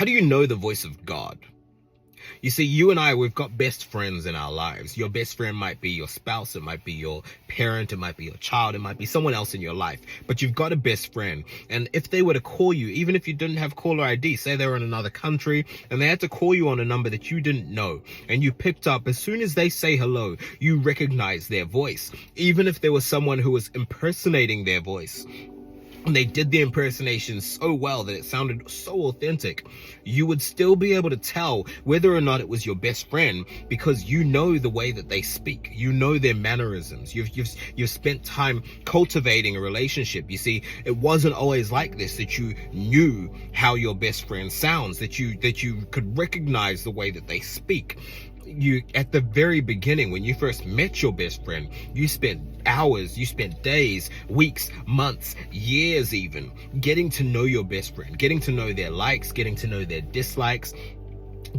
How do you know the voice of God? You see, you and I, we've got best friends in our lives. Your best friend might be your spouse, it might be your parent, it might be your child, it might be someone else in your life. But you've got a best friend. And if they were to call you, even if you didn't have caller ID, say they were in another country, and they had to call you on a number that you didn't know, and you picked up, as soon as they say hello, you recognize their voice. Even if there was someone who was impersonating their voice, and they did the impersonation so well that it sounded so authentic, you would still be able to tell whether or not it was your best friend, because you know the way that they speak, you know their mannerisms, you've spent time cultivating a relationship. You see, it wasn't always like this, that you knew how your best friend sounds, that you could recognize the way that they speak. You, at the very beginning, when you first met your best friend, you spent hours, you spent days, weeks, months, years even, getting to know your best friend, getting to know their likes, getting to know their dislikes,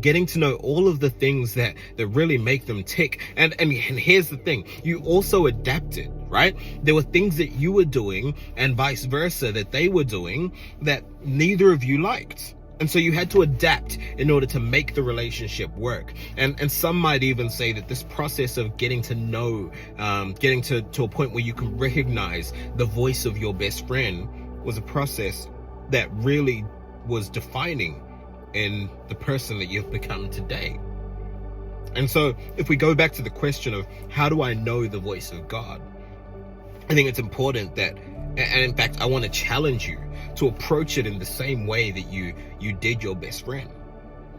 getting to know all of the things that really make them tick. And here's the thing, you also adapted, right? There were things that you were doing and vice versa that they were doing that neither of you liked. And so you had to adapt in order to make the relationship work. And some might even say that this process of getting to know, getting to a point where you can recognize the voice of your best friend was a process that really was defining in the person that you've become today. And so if we go back to the question of how do I know the voice of God, I think it's important that, and in fact, I want to challenge you to approach it in the same way that you did your best friend,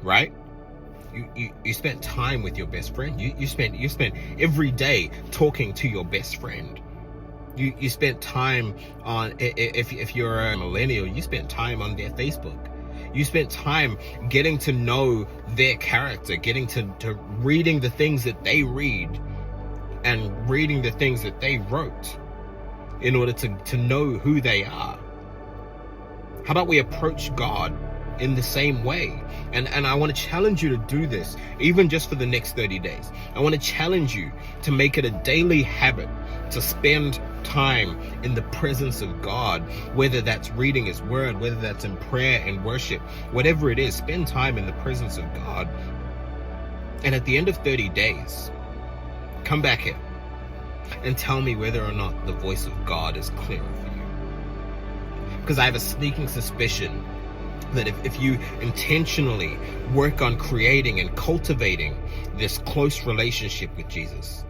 right? You spent time with your best friend. You spent every day talking to your best friend. You spent time on, if you're a millennial, you spent time on their Facebook. You spent time getting to know their character, getting to reading the things that they read and reading the things that they wrote in order to know who they are. How about we approach God in the same way? And I want to challenge you to do this, even just for the next 30 days. I want to challenge you to make it a daily habit to spend time in the presence of God, whether that's reading His Word, whether that's in prayer and worship, whatever it is, spend time in the presence of God. And at the end of 30 days, come back here and tell me whether or not the voice of God is clearer for you. Because I have a sneaking suspicion that if you intentionally work on creating and cultivating this close relationship with Jesus,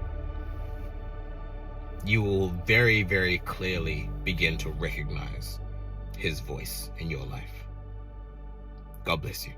you will very, very clearly begin to recognize His voice in your life. God bless you.